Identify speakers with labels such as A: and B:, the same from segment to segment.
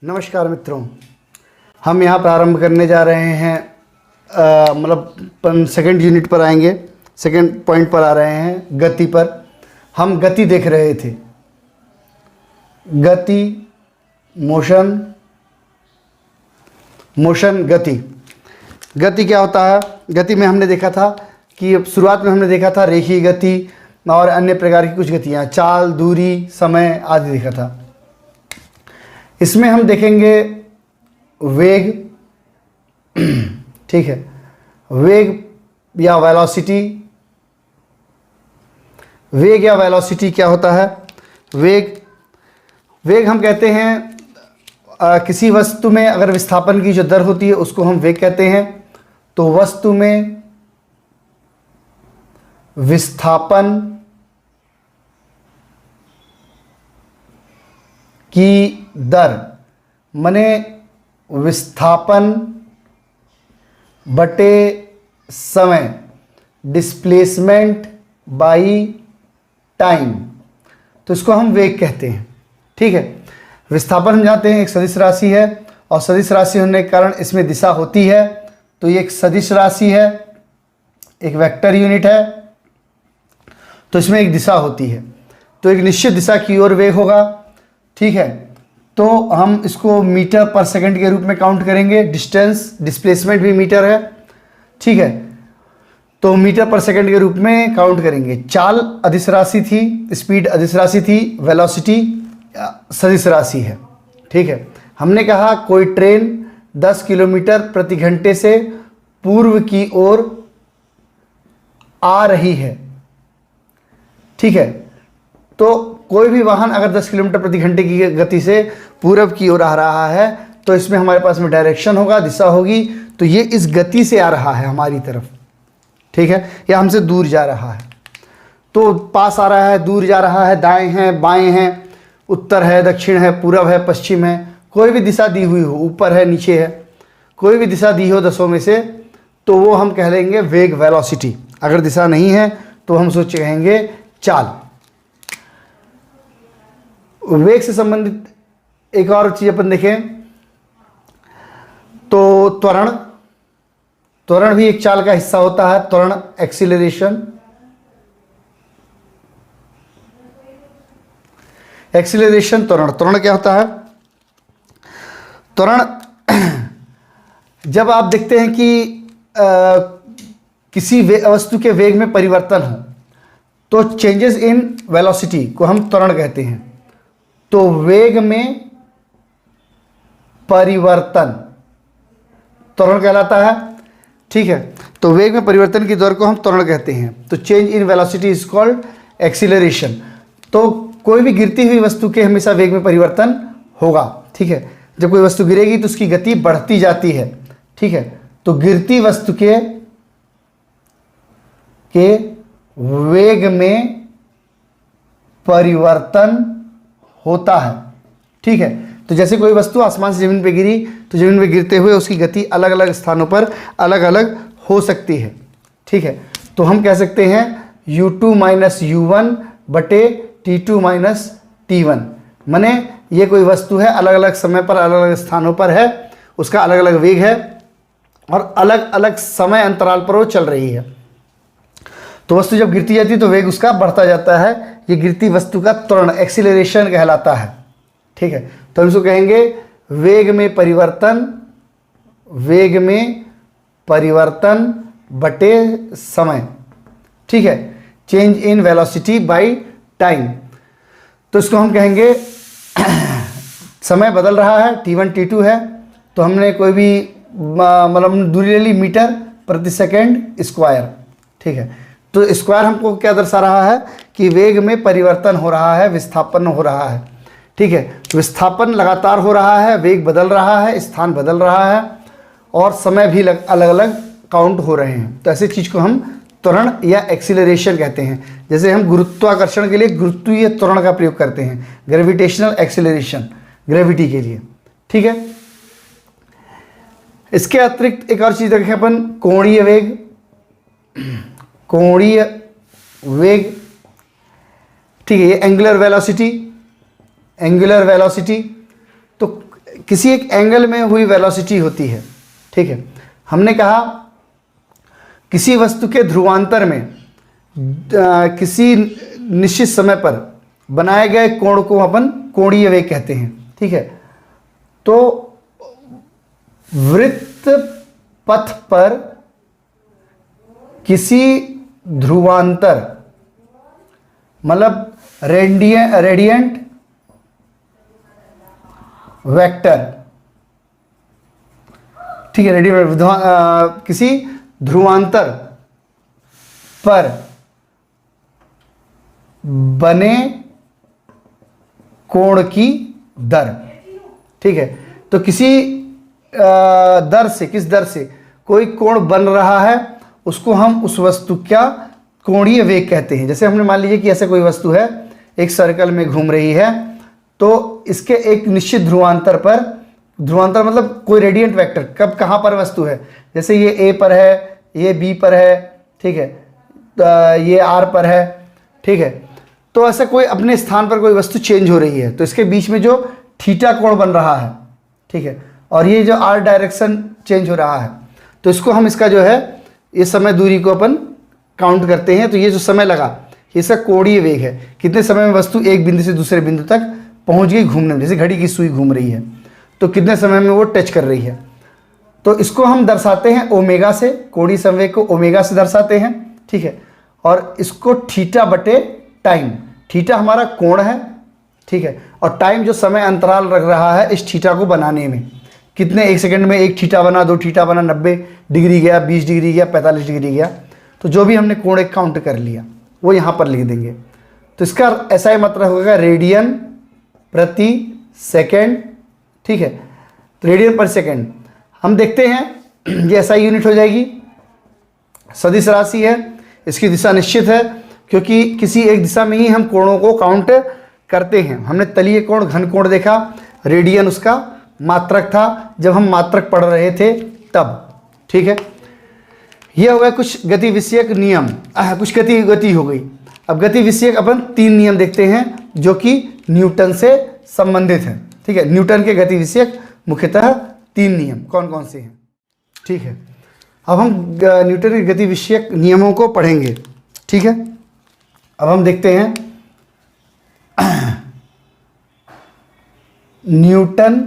A: नमस्कार मित्रों, हम यहाँ प्रारंभ करने जा रहे हैं मतलब सेकंड यूनिट पर आएंगे। सेकंड पॉइंट पर आ रहे हैं, गति पर। हम गति देख रहे थे, गति, मोशन, गति। गति क्या होता है? गति में हमने देखा था कि शुरुआत में हमने देखा था रेखीय गति और अन्य प्रकार की कुछ गतियाँ, चाल, दूरी, समय आदि देखा था। इसमें हम देखेंगे वेग, ठीक है, वेग या वेलोसिटी। वेग या वेलोसिटी क्या होता है? वेग हम कहते हैं किसी वस्तु में अगर विस्थापन की जो दर होती है उसको हम वेग कहते हैं। तो वस्तु में विस्थापन की दर माने विस्थापन बटे समय, डिस्प्लेसमेंट बाई टाइम, तो इसको हम वेग कहते हैं। ठीक है, विस्थापन हम जानते हैं एक सदिश राशि है और सदिश राशि होने के कारण इसमें दिशा होती है, तो ये एक सदिश राशि है, एक वेक्टर यूनिट है, तो इसमें एक दिशा होती है, तो एक निश्चित दिशा की ओर वेग होगा। ठीक है, तो हम इसको मीटर पर सेकंड के रूप में काउंट करेंगे। डिस्टेंस, डिस्प्लेसमेंट भी मीटर है। ठीक है, तो मीटर पर सेकंड के रूप में काउंट करेंगे। चाल अदिश राशि थी, स्पीड अदिश राशि थी, वेलोसिटी सदिश राशि है। ठीक है, हमने कहा कोई ट्रेन 10 किलोमीटर प्रति घंटे से पूर्व की ओर आ रही है। ठीक है, तो कोई भी वाहन अगर 10 किलोमीटर प्रति घंटे की गति से पूरब की ओर आ रहा है तो इसमें हमारे पास में डायरेक्शन होगा, दिशा होगी, तो ये इस गति से आ रहा है हमारी तरफ। ठीक है, या हमसे दूर जा रहा है, तो पास आ रहा है, दूर जा रहा है, दाएं हैं, बाएं हैं, उत्तर है, दक्षिण है, पूरब है, पश्चिम है, कोई भी दिशा दी हुई हो, ऊपर है, नीचे है, कोई भी दिशा दी हो 10 में से, तो वो हम कह लेंगे वेग, वेलोसिटी। अगर दिशा नहीं है तो हम सोच कहेंगे चाल। वेग से संबंधित एक और चीज अपन देखें तो त्वरण भी एक चाल का हिस्सा होता है। त्वरण, एक्सीलरेशन। त्वरण क्या होता है? त्वरण जब आप देखते हैं कि किसी वस्तु के वेग में परिवर्तन हो तो चेंजेस इन वेलोसिटी को हम त्वरण कहते हैं। तो वेग में परिवर्तन त्वरण कहलाता है। ठीक है, तो वेग में परिवर्तन की दर को हम त्वरण कहते हैं। तो change in velocity is called acceleration. तो कोई भी गिरती हुई वस्तु के हमेशा वेग में परिवर्तन होगा। ठीक है, जब कोई वस्तु गिरेगी तो उसकी गति बढ़ती जाती है। ठीक है, तो गिरती वस्तु के वेग में परिवर्तन होता है। ठीक है, तो जैसे कोई वस्तु आसमान से ज़मीन पे गिरी तो ज़मीन पे गिरते हुए उसकी गति अलग अलग स्थानों पर अलग अलग हो सकती है। ठीक है, तो हम कह सकते हैं u2 माइनस u1 बटे t2 माइनस t1। माने ये कोई वस्तु है, अलग अलग समय पर अलग अलग स्थानों पर है, उसका अलग अलग वेग है और अलग अलग समय अंतराल पर वो चल रही है। तो वस्तु जब गिरती जाती है तो वेग उसका बढ़ता जाता है। ये गिरती वस्तु का त्वरण, एक्सीलरेशन कहलाता है। ठीक है, तो हम इसको कहेंगे वेग में परिवर्तन बटे समय। ठीक है, change in velocity by time. तो इसको हम कहेंगे समय बदल रहा है, t1 t2 है, तो हमने कोई भी मतलब दूरी ले ली, मीटर प्रति सेकेंड स्क्वायर। ठीक है, तो स्क्वायर हमको क्या दर्शा रहा है कि वेग में परिवर्तन हो रहा है, विस्थापन हो रहा है। ठीक है, विस्थापन लगातार हो रहा है, वेग बदल रहा है, स्थान बदल रहा है और समय भी अलग अलग काउंट हो रहे हैं। तो ऐसी चीज़ को हम त्वरण या एक्सीलरेशन कहते हैं। जैसे हम गुरुत्वाकर्षण के लिए गुरुत्वीय त्वरण का प्रयोग करते हैं, ग्रेविटेशनल एक्सीलरेशन, ग्रेविटी के लिए। ठीक है, इसके अतिरिक्त एक और चीज़ देखें अपन, कोणीय वेग। ठीक है, ये एंगुलर वेलोसिटी। तो किसी एक एंगल में हुई वेलोसिटी होती है, ठीक है। हमने कहा किसी वस्तु के ध्रुवांतर में किसी निश्चित समय पर बनाए गए कोण को अपन कोणीय वेग कहते हैं, ठीक है। तो वृत्त पथ पर किसी ध्रुवांतर मतलब रेडियंट वेक्टर, ठीक है, किसी ध्रुवांतर पर बने कोण की दर, ठीक है। तो किसी दर से, किस दर से कोई कोण बन रहा है उसको हम उस वस्तु का कोणीय वेग कहते हैं। जैसे हमने मान लीजिए कि ऐसे कोई वस्तु है, एक सर्कल में घूम रही है, तो इसके एक निश्चित ध्रुवांतर पर, ध्रुवांतर मतलब कोई रेडियंट वेक्टर, कब कहाँ पर वस्तु है, जैसे ये ए पर है, ये बी पर है, ठीक है, ये आर पर है, ठीक है। तो ऐसा कोई अपने स्थान पर कोई वस्तु चेंज हो रही है, तो इसके बीच में जो थीटा कोण बन रहा है, ठीक है, और ये जो आर डायरेक्शन चेंज हो रहा है, तो इसको हम इसका जो है ये समय दूरी को अपन काउंट करते हैं। तो ये जो समय लगा ये इसका कोणीय वेग है, कितने समय में वस्तु एक बिंदु से दूसरे बिंदु तक पहुंच गई घूमने में। जैसे घड़ी की सुई घूम रही है तो कितने समय में वो टच कर रही है। तो इसको हम दर्शाते हैं ओमेगा से, कोणीय संवेग को ओमेगा से दर्शाते हैं, ठीक है। और इसको थीटा बटे टाइम, थीटा हमारा कोण है, ठीक है, और टाइम जो समय अंतराल रख रहा है इस थीटा को बनाने में, कितने एक सेकंड में एक थीटा बना, दो थीटा बना, 90 डिग्री गया, 20 डिग्री गया, 45 डिग्री गया, तो जो भी हमने कोण एक काउंट कर लिया वो यहाँ पर लिख देंगे। तो इसका ऐसा ही मतलब होगा रेडियन प्रति सेकेंड, ठीक है। तो रेडियन पर सेकेंड हम देखते हैं ये ऐसा यूनिट हो जाएगी, सदिश राशि है, इसकी दिशा निश्चित है क्योंकि किसी एक दिशा में ही हम कोणों को काउंट करते हैं। हमने तलीय कोण, घन कोण देखा, रेडियन उसका मात्रक था जब हम मात्रक पढ़ रहे थे तब, ठीक है। यह हो गया कुछ गति विषयक नियम, कुछ गति हो गई। अब गति विषयक अपन 3 नियम देखते हैं जो कि न्यूटन से संबंधित है, ठीक है। न्यूटन के गति विषयक मुख्यतः 3 नियम कौन कौन से हैं, ठीक है। अब हम न्यूटन के गति विषयक नियमों को पढ़ेंगे, ठीक है। अब हम देखते हैं न्यूटन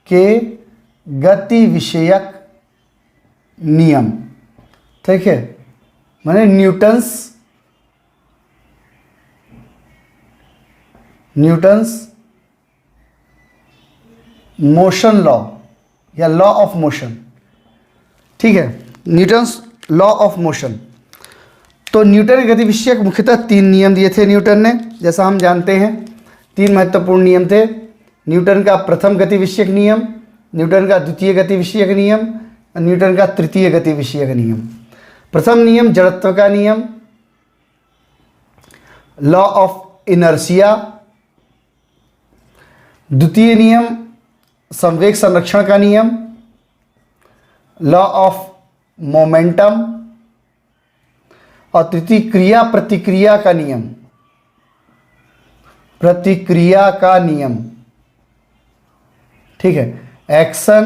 A: के गति विषयक नियम, ठीक है, माने न्यूटन्स मोशन लॉ या लॉ ऑफ मोशन, ठीक है, न्यूटन्स लॉ ऑफ मोशन। तो न्यूटन के गति विषयक मुख्यतः 3 नियम दिए थे न्यूटन ने, जैसा हम जानते हैं 3 महत्वपूर्ण नियम थे। न्यूटन का प्रथम गति विषयक नियम, न्यूटन का द्वितीय गति विषयक नियम, न्यूटन का तृतीय गति विषयक नियम। प्रथम नियम जड़त्व का नियम, लॉ ऑफ इनर्शिया। द्वितीय नियम संवेग संरक्षण का नियम, लॉ ऑफ मोमेंटम। और तृतीय क्रिया प्रतिक्रिया का नियम, प्रतिक्रिया का नियम, ठीक है, एक्शन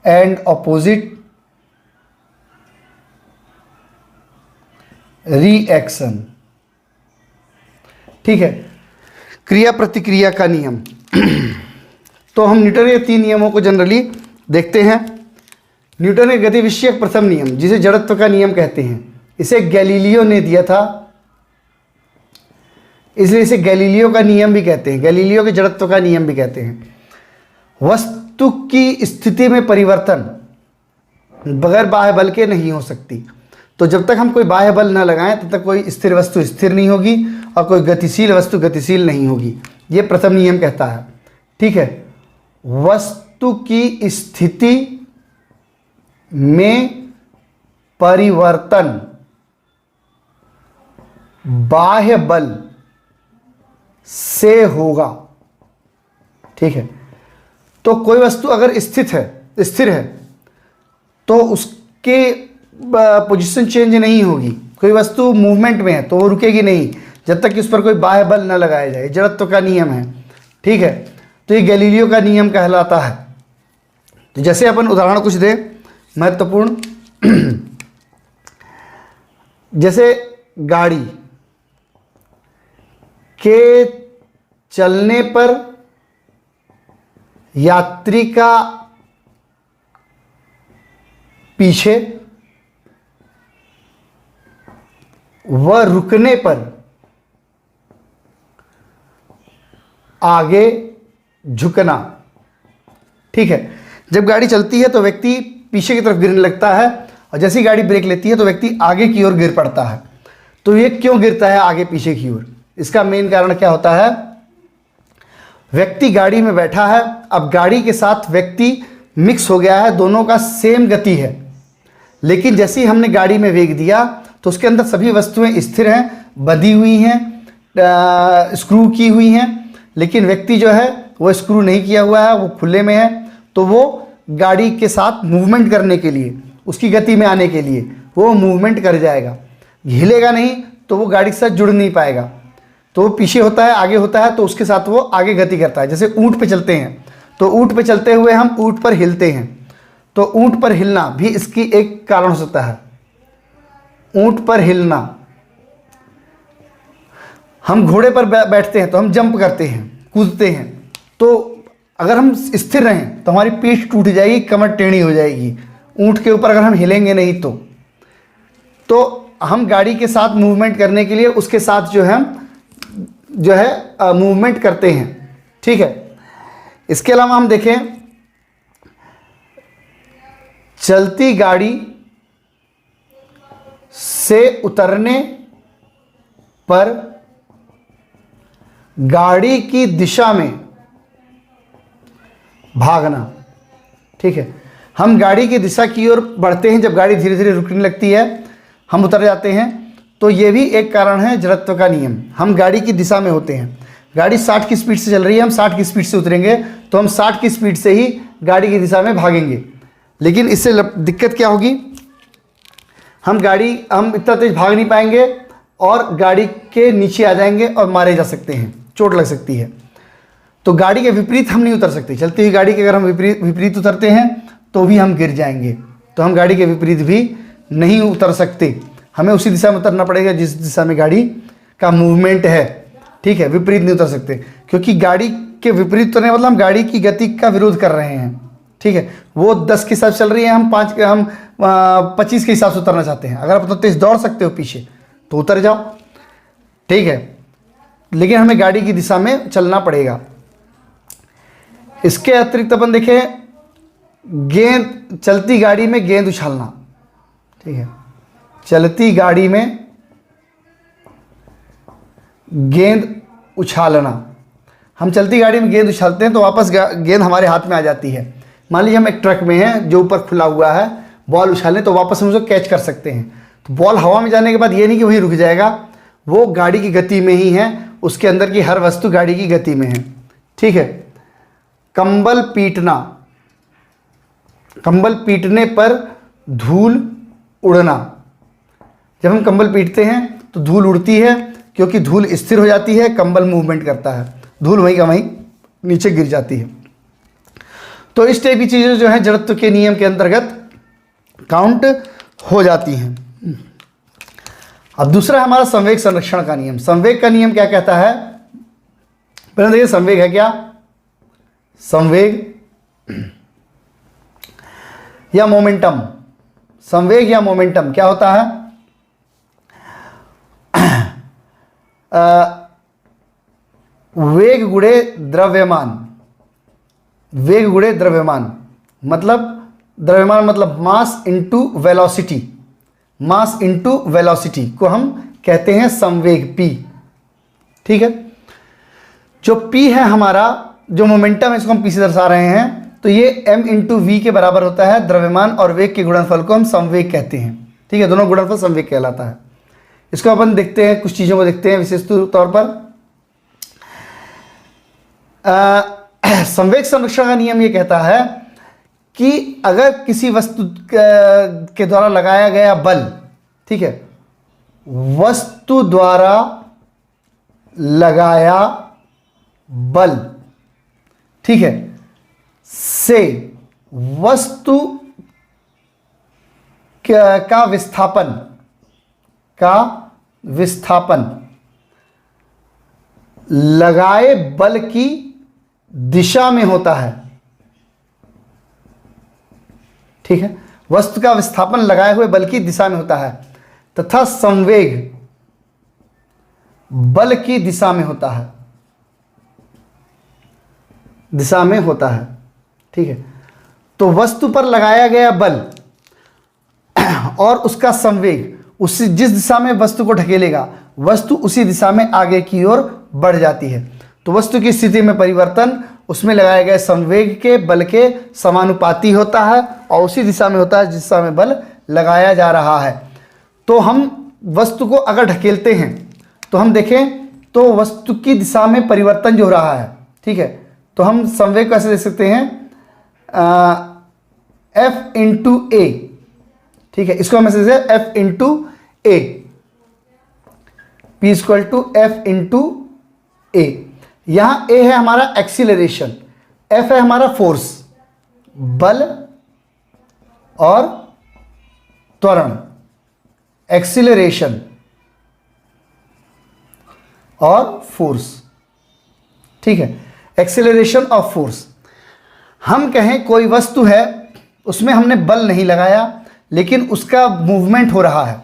A: एंड ऑपोजिट रिएक्शन, ठीक है, क्रिया प्रतिक्रिया का नियम। तो हम न्यूटन के 3 नियमों को जनरली देखते हैं। न्यूटन के गति विषयक प्रथम नियम, जिसे जड़त्व का नियम कहते हैं, इसे गैलीलियो ने दिया था, इसलिए इसे गैलीलियो का नियम भी कहते हैं, गैलीलियो के जड़त्व का नियम भी कहते हैं। वस्तु की स्थिति में परिवर्तन बगैर बाह्य बल के नहीं हो सकती। तो जब तक हम कोई बाह्य बल न लगाएं तब तक कोई स्थिर वस्तु स्थिर नहीं होगी और कोई गतिशील वस्तु गतिशील नहीं होगी, ये प्रथम नियम कहता है, ठीक है। वस्तु की स्थिति में परिवर्तन बाह्य बल से होगा, ठीक है। तो कोई वस्तु अगर स्थिर है तो उसके पोजीशन चेंज नहीं होगी। कोई वस्तु मूवमेंट में है तो वो रुकेगी नहीं जब तक कि उस पर कोई बाह्य बल न लगाया जाए, जड़त्व का नियम है, ठीक है। तो ये गैलीलियो का नियम कहलाता है। तो जैसे अपन उदाहरण कुछ दे महत्वपूर्ण, जैसे गाड़ी के चलने पर यात्री का पीछे व रुकने पर आगे झुकना। ठीक है, जब गाड़ी चलती है तो व्यक्ति पीछे की तरफ गिरने लगता है, और जैसे ही गाड़ी ब्रेक लेती है तो व्यक्ति आगे की ओर गिर पड़ता है। तो ये क्यों गिरता है आगे पीछे की ओर? इसका मेन कारण क्या होता है? व्यक्ति गाड़ी में बैठा है, अब गाड़ी के साथ व्यक्ति मिक्स हो गया है, दोनों का सेम गति है, लेकिन जैसे ही हमने गाड़ी में वेग दिया तो उसके अंदर सभी वस्तुएं स्थिर हैं, बंधी हुई हैं, स्क्रू की हुई हैं, लेकिन व्यक्ति जो है वो स्क्रू नहीं किया हुआ है, वो खुले में है। तो वो गाड़ी के साथ मूवमेंट करने के लिए, उसकी गति में आने के लिए वो मूवमेंट कर जाएगा, हिलेगा नहीं तो वो गाड़ी के साथ जुड़ नहीं पाएगा। तो वो पीछे होता है, आगे होता है, तो उसके साथ वो आगे गति करता है। जैसे ऊंट पे चलते हैं तो ऊंट पे चलते हुए हम ऊंट पर हिलते हैं, तो ऊंट पर हिलना भी इसकी एक कारण हो सकता है। ऊंट पर हिलना, हम घोड़े पर बैठते हैं तो हम जंप करते हैं, कूदते हैं, तो अगर हम स्थिर रहें तो हमारी पीठ टूट जाएगी, कमर टेढ़ी हो जाएगी। ऊंट के ऊपर अगर हम हिलेंगे नहीं तो हम गाड़ी के साथ मूवमेंट करने के लिए उसके साथ जो है मूवमेंट करते हैं। ठीक है, इसके अलावा हम देखें, चलती गाड़ी से उतरने पर गाड़ी की दिशा में भागना। ठीक है, हम गाड़ी की दिशा की ओर बढ़ते हैं, जब गाड़ी धीरे धीरे रुकने लगती है हम उतर जाते हैं, तो ये भी एक कारण है जड़त्व का नियम। हम गाड़ी की दिशा में होते हैं, गाड़ी 60 की स्पीड से चल रही है, हम 60 की स्पीड से उतरेंगे तो हम 60 की स्पीड से ही गाड़ी की दिशा में भागेंगे। लेकिन इससे दिक्कत क्या होगी, हम इतना तेज भाग नहीं पाएंगे और गाड़ी के नीचे आ जाएंगे और मारे जा सकते हैं, चोट लग सकती है। तो गाड़ी के विपरीत हम नहीं उतर सकते। चलती हुई गाड़ी के अगर हम विपरीत उतरते हैं तो भी हम गिर जाएंगे, तो हम गाड़ी के विपरीत भी नहीं उतर सकते, हमें उसी दिशा में उतरना पड़ेगा जिस दिशा में गाड़ी का मूवमेंट है। ठीक है, विपरीत नहीं उतर सकते, क्योंकि गाड़ी के विपरीत उतरने मतलब हम गाड़ी की गति का विरोध कर रहे हैं। ठीक है, वो 10 के हिसाब से चल रही है, हम 25 के हिसाब से उतरना चाहते हैं। अगर आप तो तेज दौड़ सकते हो पीछे तो उतर जाओ। ठीक है, लेकिन हमें गाड़ी की दिशा में चलना पड़ेगा। इसके अतिरिक्त अपन देखें, गेंद, चलती गाड़ी में गेंद उछालना। ठीक है, चलती गाड़ी में गेंद उछालना, हम चलती गाड़ी में गेंद उछालते हैं तो वापस गेंद हमारे हाथ में आ जाती है। मान लीजिए हम एक ट्रक में हैं जो ऊपर खुला हुआ है, बॉल उछालें तो वापस हम उसको कैच कर सकते हैं। तो बॉल हवा में जाने के बाद ये नहीं कि वहीं रुक जाएगा, वो गाड़ी की गति में ही है, उसके अंदर की हर वस्तु गाड़ी की गति में है। ठीक है, कंबल पीटना, कंबल पीटने पर धूल उड़ना। जब हम कंबल पीटते हैं तो धूल उड़ती है, क्योंकि धूल स्थिर हो जाती है, कंबल मूवमेंट करता है, धूल वहीं का वहीं नीचे गिर जाती है। तो इस टाइप की चीज़ें जो है जड़त्व के नियम के अंतर्गत काउंट हो जाती हैं। अब दूसरा हमारा संवेग संरक्षण का नियम। संवेग का नियम क्या कहता है? पहले देखिए संवेग है क्या। संवेग या मोमेंटम, संवेग या मोमेंटम क्या होता है? वेग गुणे द्रव्यमान, वेग गुणे द्रव्यमान मतलब mass into velocity, mass into velocity को हम कहते हैं संवेग P। ठीक है, जो P है हमारा, जो मोमेंटम है इसको हम P से दर्शा रहे हैं, तो ये m इंटू वी के बराबर होता है। द्रव्यमान और वेग के गुणनफल को हम संवेग कहते हैं। ठीक है, दोनों गुणनफल संवेग कहलाता है। इसको अपन देखते हैं, कुछ चीज़ों को देखते हैं विशेष तौर पर। संवेग संरक्षण का नियम ये कहता है कि अगर किसी वस्तु के द्वारा लगाया गया बल, ठीक है, वस्तु द्वारा लगाया बल, ठीक है, से वस्तु का विस्थापन लगाए बल की दिशा में होता है। ठीक है, वस्तु का विस्थापन लगाए हुए बल की दिशा में होता है तथा संवेग बल की दिशा में होता है, ठीक है। तो वस्तु पर लगाया गया बल और उसका संवेग उसी जिस दिशा में वस्तु को ढकेलेगा, वस्तु उसी दिशा में आगे की ओर बढ़ जाती है। तो वस्तु की स्थिति में परिवर्तन उसमें लगाए गए संवेग के बल के समानुपाती होता है और उसी दिशा में होता है जिस दिशा में बल लगाया जा रहा है। तो हम वस्तु को अगर ढकेलते हैं तो हम देखें तो वस्तु की दिशा में परिवर्तन जो हो रहा है, ठीक है। तो हम संवेग कैसे देख सकते हैं, F इंटू ए, ठीक है। इसको हम ऐसे देखें F into a, P equal to F into a. यहां ए है हमारा एक्सीलरेशन, F है हमारा फोर्स, बल और त्वरण, एक्सीलरेशन और फोर्स, ठीक है, एक्सीलरेशन और फोर्स। हम कहें कोई वस्तु है उसमें हमने बल नहीं लगाया लेकिन उसका मूवमेंट हो रहा है,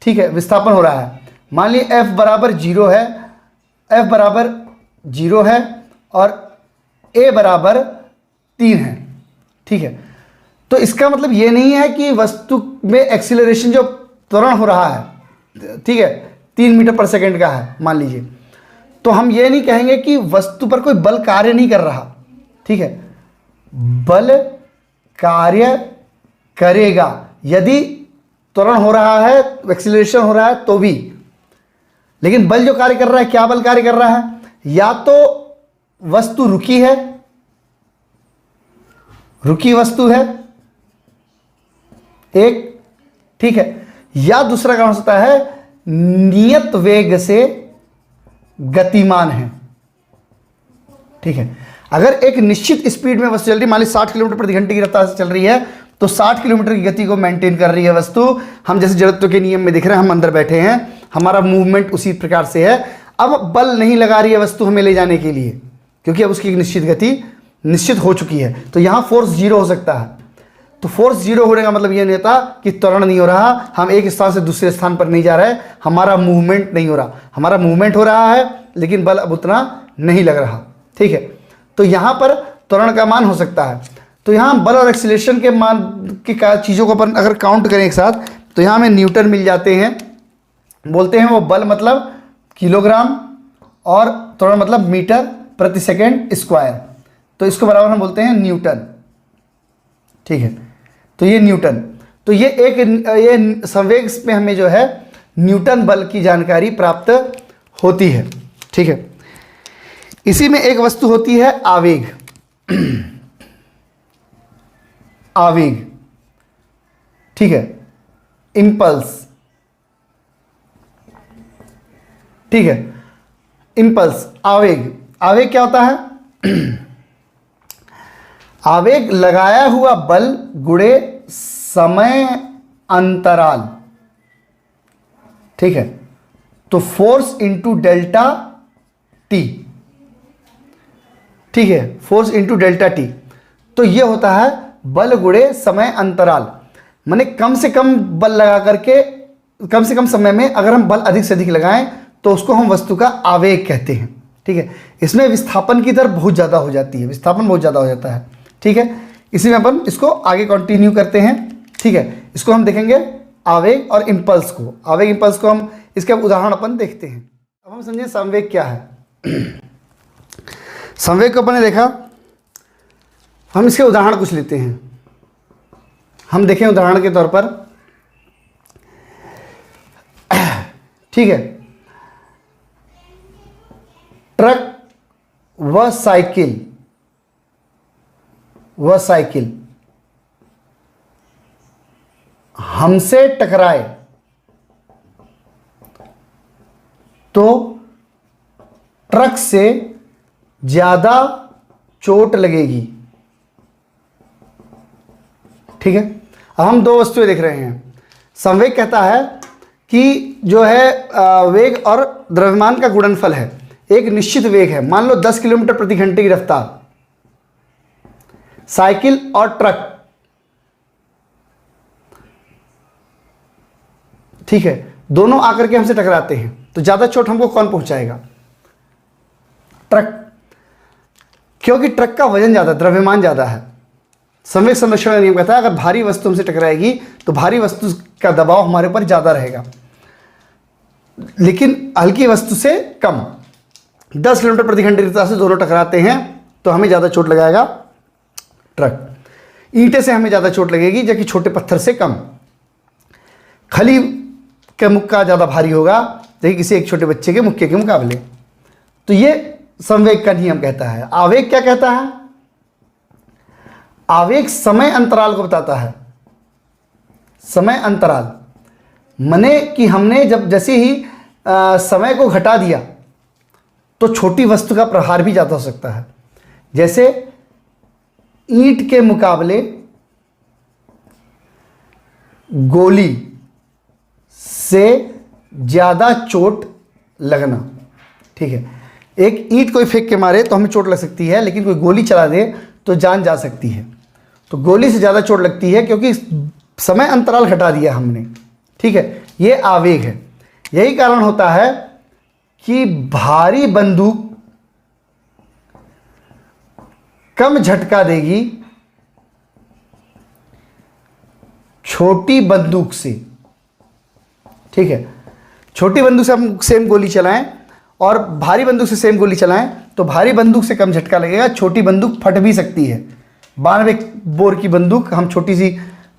A: ठीक है, विस्थापन हो रहा है। मान लीजिए F बराबर 0 है, F बराबर 0 है और A बराबर 3 है, ठीक है। तो इसका मतलब ये नहीं है कि वस्तु में एक्सीलरेशन जो त्वरण हो रहा है, ठीक है, 3 मीटर पर सेकंड का है मान लीजिए, तो हम ये नहीं कहेंगे कि वस्तु पर कोई बल कार्य नहीं कर रहा, ठीक है। बल कार्य करेगा यदि त्वरण हो रहा है, एक्सीलरेशन हो रहा है तो भी, लेकिन बल जो कार्य कर रहा है, क्या बल कार्य कर रहा है, या तो वस्तु रुकी है, रुकी वस्तु है एक, ठीक है, या दूसरा कारण हो सकता है नियत वेग से गतिमान है, ठीक है। अगर एक निश्चित स्पीड में वस्तु चल रही है, मान ली 60 किलोमीटर प्रति घंटे की रफ्तार से चल रही है, तो 60 किलोमीटर की गति को मेंटेन कर रही है वस्तु। हम जैसे जड़त्व के नियम में दिख रहे हैं, हम अंदर बैठे हैं, हमारा मूवमेंट उसी प्रकार से है। अब बल नहीं लगा रही है वस्तु हमें ले जाने के लिए, क्योंकि अब उसकी एक निश्चित गति निश्चित हो चुकी है, तो यहां फोर्स 0 हो सकता है। तो फोर्स 0 होने का मतलब यह नहीं होता कि त्वरण नहीं हो रहा, हम एक स्थान से दूसरे स्थान पर नहीं जा रहे, हमारा मूवमेंट नहीं हो रहा, हमारा मूवमेंट हो रहा है लेकिन बल अब उतना नहीं लग रहा, ठीक है। तो यहां पर त्वरण का मान हो सकता है। तो यहां बल और एक्सीलरेशन के मान की चीज़ों को अपन अगर काउंट करें एक साथ, तो यहां हमें न्यूटन मिल जाते हैं। बोलते हैं वो बल मतलब किलोग्राम और त्वरण मतलब मीटर प्रति सेकेंड स्क्वायर, तो इसको बराबर हम बोलते हैं न्यूटन, ठीक है। तो ये न्यूटन, तो ये संवेग में हमें जो है न्यूटन बल की जानकारी प्राप्त होती है, ठीक है। इसी में एक वस्तु होती है आवेग, आवेग, ठीक है, इंपल्स, ठीक है, इंपल्स, आवेग। आवेग क्या होता है, आवेग लगाया हुआ बल गुणे समय अंतराल, ठीक है। तो फोर्स इंटू डेल्टा टी, ठीक है, फोर्स इंटू डेल्टा टी। तो ये होता है बल गुणे समय अंतराल, माने कम से कम बल लगा करके कम से कम समय में अगर हम बल अधिक से अधिक लगाएं तो उसको हम वस्तु का आवेग कहते हैं, ठीक है। इसमें विस्थापन की दर बहुत ज़्यादा हो जाती है, विस्थापन बहुत ज़्यादा हो जाता है, ठीक है। इसी में अपन इसको आगे कंटिन्यू करते हैं, ठीक है। इसको हम देखेंगे आवेग और इंपल्स को, आवेग इंपल्स को हम इसके उदाहरण अपन देखते हैं। अब हम समझें संवेग क्या है। संवेग को अपन ने देखा, हम इसके उदाहरण कुछ लेते हैं। हम देखें उदाहरण के तौर पर, ठीक है, ट्रक व साइकिल हमसे टकराए तो ट्रक से ज्यादा चोट लगेगी। ठीक है, अब हम दो वस्तुएं देख रहे हैं। संवेग कहता है कि जो है वेग और द्रव्यमान का गुणनफल है, एक निश्चित वेग है, मान लो 10 किलोमीटर प्रति घंटे की रफ्तार। साइकिल और ट्रक, ठीक है, दोनों आकर के हमसे टकराते हैं, तो ज्यादा चोट हमको कौन पहुंचाएगा? ट्रक, क्योंकि ट्रक का वजन ज्यादा, द्रव्यमान ज्यादा है। संवेग संरक्षण का नियम कहता है अगर भारी वस्तु हमसे टकराएगी तो भारी वस्तु का दबाव हमारे ऊपर ज्यादा रहेगा, लेकिन हल्की वस्तु से कम। 10 किलोमीटर प्रति घंटे की रफ्तार से दोनों टकराते हैं तो हमें ज्यादा चोट लगाएगा ट्रक। ईंटे से हमें ज्यादा चोट लगेगी, जबकि छोटे पत्थर से कम। खली के मुक्का ज्यादा भारी होगा, जबकि किसी एक छोटे बच्चे के मुक्के के मुकाबले। तो ये संवेग का नियम कहता है। आवेग क्या कहता है? आवेग समय अंतराल को बताता है। समय अंतराल मने कि हमने जब जैसे ही समय को घटा दिया तो छोटी वस्तु का प्रहार भी ज्यादा हो सकता है। जैसे ईंट के मुकाबले गोली से ज्यादा चोट लगना। ठीक है, एक ईंट कोई फेंक के मारे तो हमें चोट लग सकती है, लेकिन कोई गोली चला दे तो जान जा सकती है। तो गोली से ज्यादा चोट लगती है क्योंकि समय अंतराल घटा दिया हमने। ठीक है, ये आवेग है। यही कारण होता है कि भारी बंदूक कम झटका देगी छोटी बंदूक से। ठीक है, छोटी बंदूक से हम सेम गोली चलाएं और भारी बंदूक से सेम गोली चलाएं तो भारी बंदूक से कम झटका लगेगा, छोटी बंदूक फट भी सकती है। 92 बोर की बंदूक हम छोटी सी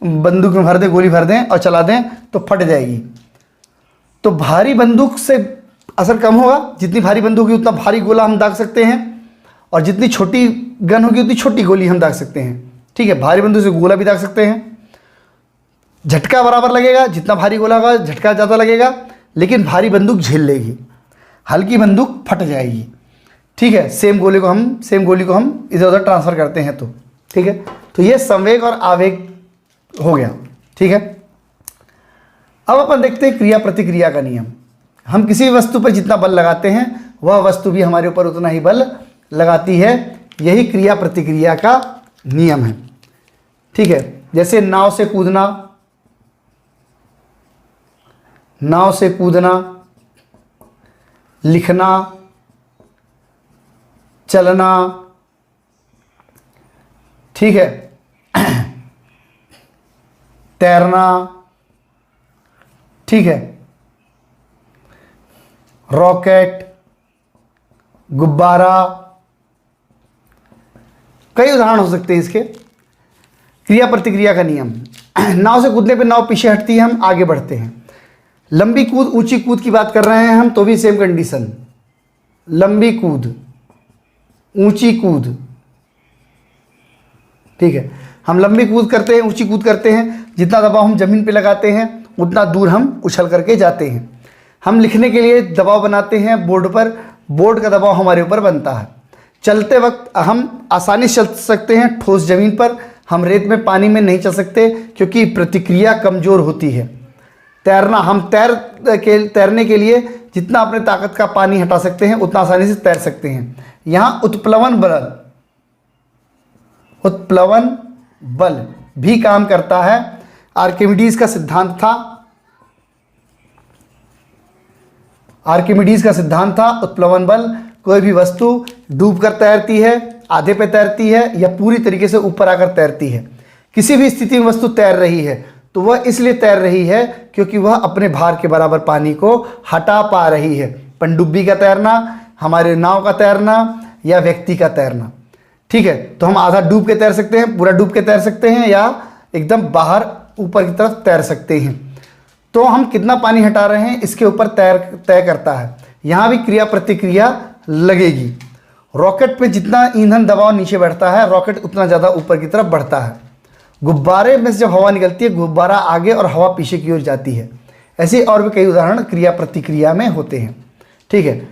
A: बंदूक में भर दें, गोली भर दें और चला दें तो फट जाएगी। तो भारी बंदूक से असर कम होगा, जितनी भारी बंदूक होगी उतना भारी गोला हम दाग सकते हैं, और जितनी छोटी गन होगी उतनी छोटी गोली हम दाग सकते हैं। ठीक है, भारी बंदूक से गोला भी दाग सकते हैं, झटका बराबर लगेगा, जितना भारी गोला होगा झटका ज़्यादा लगेगा, लेकिन भारी बंदूक झेल लेगी, हल्की बंदूक फट जाएगी। ठीक है, सेम गोली को हम इधर उधर ट्रांसफर करते हैं तो। ठीक है, तो ये संवेग और आवेग हो गया। ठीक है, अब अपन देखते हैं क्रिया प्रतिक्रिया का नियम। हम किसी वस्तु पर जितना बल लगाते हैं वह वस्तु भी हमारे ऊपर उतना ही बल लगाती है। यही क्रिया प्रतिक्रिया का नियम है। ठीक है, जैसे नाव से कूदना, लिखना, चलना। ठीक है, तैरना। ठीक है, रॉकेट, गुब्बारा, कई उदाहरण हो सकते हैं इसके। क्रिया प्रतिक्रिया का नियम। नाव से कूदने पे नाव पीछे हटती है, हम आगे बढ़ते हैं। लंबी कूद, ऊंची कूद की बात कर रहे हैं हम, तो भी सेम कंडीशन। लंबी कूद, ऊंची कूद। ठीक है, हम लंबी कूद करते हैं, ऊंची कूद करते हैं, जितना दबाव हम जमीन पे लगाते हैं उतना दूर हम उछल करके जाते हैं। हम लिखने के लिए दबाव बनाते हैं बोर्ड पर, बोर्ड का दबाव हमारे ऊपर बनता है। चलते वक्त हम आसानी से चल सकते हैं ठोस जमीन पर, हम रेत में, पानी में नहीं चल सकते क्योंकि प्रतिक्रिया कमजोर होती है। तैरना, हम तैरने के लिए जितना अपने ताकत का पानी हटा सकते हैं उतना आसानी से तैर सकते हैं। यहाँ उत्प्लवन बल भी काम करता है। आर्किमिडीज का सिद्धांत था उत्प्लवन बल। कोई भी वस्तु डूब कर तैरती है, आधे पे तैरती है या पूरी तरीके से ऊपर आकर तैरती है। किसी भी स्थिति में वस्तु तैर रही है तो वह इसलिए तैर रही है क्योंकि वह अपने भार के बराबर पानी को हटा पा रही है। पनडुब्बी का तैरना, हमारे नाव का तैरना या व्यक्ति का तैरना। ठीक है, तो हम आधा डूब के तैर सकते हैं, पूरा डूब के तैर सकते हैं, या एकदम बाहर ऊपर की तरफ तैर सकते हैं। तो हम कितना पानी हटा रहे हैं इसके ऊपर तय करता है। यहाँ भी क्रिया प्रतिक्रिया लगेगी। रॉकेट पे जितना ईंधन दबाव नीचे बढ़ता है, रॉकेट उतना ज़्यादा ऊपर की तरफ बढ़ता है। गुब्बारे में से जब हवा निकलती है, गुब्बारा आगे और हवा पीछे की ओर जाती है। ऐसे और भी कई उदाहरण क्रिया प्रतिक्रिया में होते हैं। ठीक है,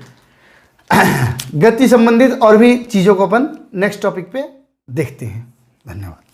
A: गति संबंधित और भी चीज़ों को अपन नेक्स्ट टॉपिक पे देखते हैं। धन्यवाद।